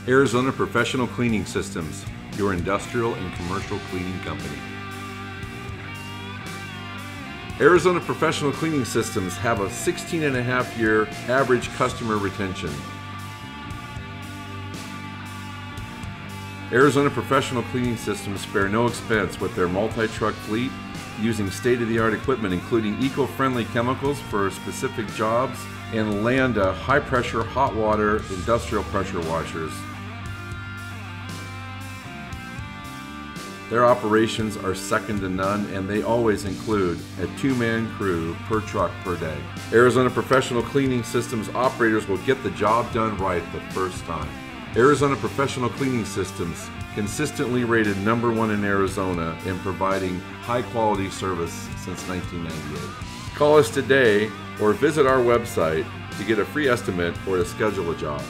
Arizona Professional Cleaning Systems, your industrial and commercial cleaning company. Arizona Professional Cleaning Systems have a 16.5-year average customer retention. Arizona Professional Cleaning Systems spare no expense with their multi-truck fleet, using state-of-the-art equipment including eco-friendly chemicals for specific jobs and Landa high-pressure hot water industrial pressure washers. Their operations are second to none, and they always include a 2-man crew per truck per day. Arizona Professional Cleaning Systems operators will get the job done right the first time. Arizona Professional Cleaning Systems, consistently rated #1 in Arizona in providing high-quality service since 1998. Call us today or visit our website to get a free estimate or to schedule a job.